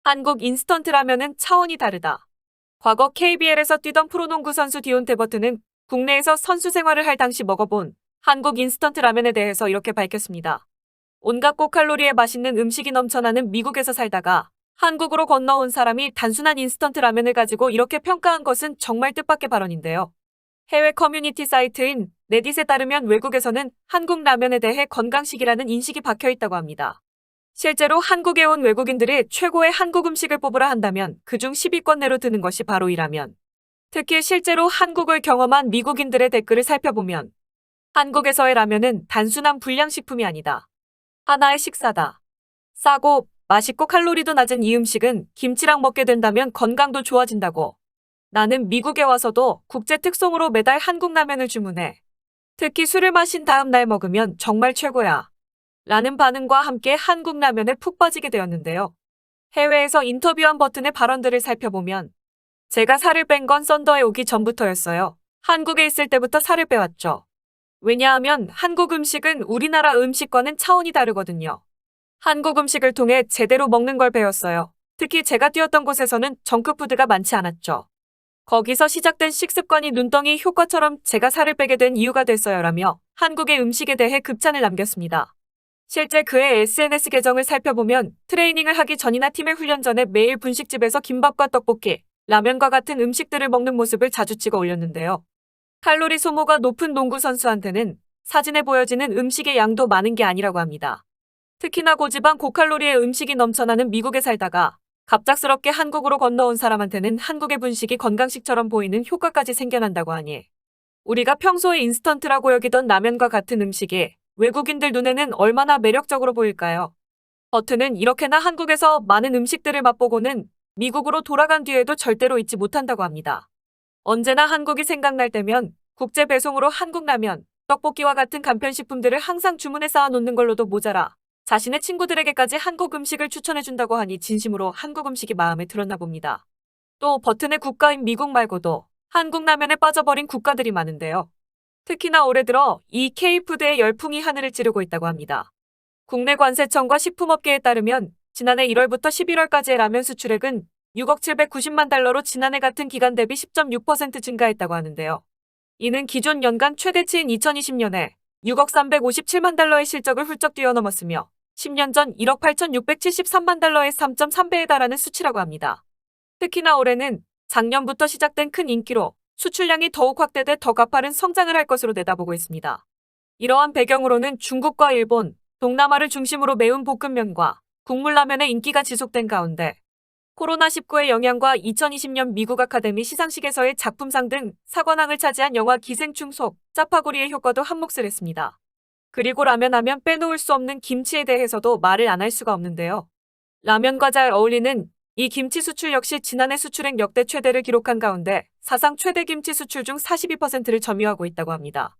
한국 인스턴트 라면은 차원이 다르다. 과거 KBL에서 뛰던 프로농구 선수 디온테 버튼은 국내에서 선수 생활을 할 당시 먹어본 한국 인스턴트 라면에 대해서 이렇게 밝혔습니다. 온갖 고칼로리에 맛있는 음식이 넘쳐나는 미국에서 살다가 한국으로 건너온 사람이 단순한 인스턴트 라면을 가지고 이렇게 평가한 것은 정말 뜻밖의 발언인데요. 해외 커뮤니티 사이트인 레딧에 따르면 외국에서는 한국 라면에 대해 건강식이라는 인식이 박혀 있다고 합니다. 실제로 한국에 온 외국인들이 최고의 한국 음식을 뽑으라 한다면 그중 10위권 내로 드는 것이 바로 이 라면. 특히 실제로 한국을 경험한 미국인들의 댓글을 살펴보면 한국에서의 라면은 단순한 불량식품이 아니다. 하나의 식사다. 싸고 맛있고 칼로리도 낮은 이 음식은 김치랑 먹게 된다면 건강도 좋아진다고. 나는 미국에 와서도 국제 특송으로 매달 한국 라면을 주문해. 특히 술을 마신 다음 날 먹으면 정말 최고야. 라는 반응과 함께 한국 라면에 푹 빠지게 되었는데요. 해외에서 인터뷰한 버튼의 발언들을 살펴보면 제가 살을 뺀 건 썬더에 오기 전부터였어요. 한국에 있을 때부터 살을 빼왔죠. 왜냐하면 한국 음식은 우리나라 음식과는 차원이 다르거든요. 한국 음식을 통해 제대로 먹는 걸 배웠어요. 특히 제가 뛰었던 곳에서는 정크푸드가 많지 않았죠. 거기서 시작된 식습관이 눈덩이 효과처럼 제가 살을 빼게 된 이유가 됐어요라며 한국의 음식에 대해 극찬을 남겼습니다. 실제 그의 SNS 계정을 살펴보면 트레이닝을 하기 전이나 팀의 훈련 전에 매일 분식집에서 김밥과 떡볶이, 라면과 같은 음식들을 먹는 모습을 자주 찍어 올렸는데요. 칼로리 소모가 높은 농구 선수한테는 사진에 보여지는 음식의 양도 많은 게 아니라고 합니다. 특히나 고지방 고칼로리의 음식이 넘쳐나는 미국에 살다가 갑작스럽게 한국으로 건너온 사람한테는 한국의 분식이 건강식처럼 보이는 효과까지 생겨난다고 하니 우리가 평소에 인스턴트라고 여기던 라면과 같은 음식이 외국인들 눈에는 얼마나 매력적으로 보일까요? 버튼은 이렇게나 한국에서 많은 음식들을 맛보고는 미국으로 돌아간 뒤에도 절대로 잊지 못한다고 합니다. 언제나 한국이 생각날 때면 국제 배송으로 한국 라면, 떡볶이와 같은 간편식품들을 항상 주문해 쌓아놓는 걸로도 모자라 자신의 친구들에게까지 한국 음식을 추천해준다고 하니 진심으로 한국 음식이 마음에 들었나 봅니다. 또 버튼의 국가인 미국 말고도 한국 라면에 빠져버린 국가들이 많은데요. 특히나 올해 들어 이 K푸드의 열풍이 하늘을 찌르고 있다고 합니다. 국내 관세청과 식품업계에 따르면 지난해 1월부터 11월까지의 라면 수출액은 6억 790만 달러로 지난해 같은 기간 대비 10.6% 증가했다고 하는데요. 이는 기존 연간 최대치인 2020년에 6억 357만 달러의 실적을 훌쩍 뛰어넘었으며 10년 전 1억 8,673만 달러의 3.3배에 달하는 수치라고 합니다. 특히나 올해는 작년부터 시작된 큰 인기로 수출량이 더욱 확대돼 더 가파른 성장을 할 것으로 내다보고 있습니다. 이러한 배경으로는 중국과 일본, 동남아를 중심으로 매운 볶음면과 국물라면의 인기가 지속된 가운데 코로나19의 영향과 2020년 미국 아카데미 시상식에서의 작품상 등 사관왕을 차지한 영화 기생충 속 짜파구리의 효과도 한몫을 했습니다. 그리고 라면 하면 빼놓을 수 없는 김치에 대해서도 말을 안 할 수가 없는데요. 라면과 잘 어울리는 이 김치 수출 역시 지난해 수출액 역대 최대를 기록한 가운데 사상 최대 김치 수출 중 42%를 점유하고 있다고 합니다.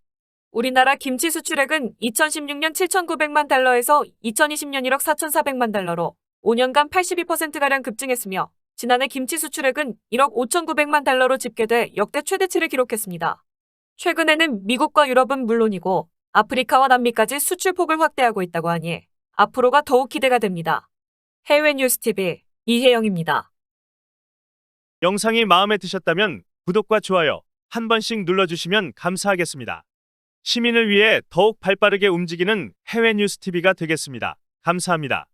우리나라 김치 수출액은 2016년 7,900만 달러에서 2020년 1억 4,400만 달러로 5년간 82%가량 급증했으며 지난해 김치 수출액은 1억 5,900만 달러로 집계돼 역대 최대치를 기록했습니다. 최근에는 미국과 유럽은 물론이고 아프리카와 남미까지 수출폭을 확대하고 있다고 하니 앞으로가 더욱 기대가 됩니다. 해외 뉴스TV 이혜영입니다. 영상이 마음에 드셨다면 구독과 좋아요 한 번씩 눌러주시면 감사하겠습니다. 시민을 위해 더욱 발빠르게 움직이는 해외 뉴스TV가 되겠습니다. 감사합니다.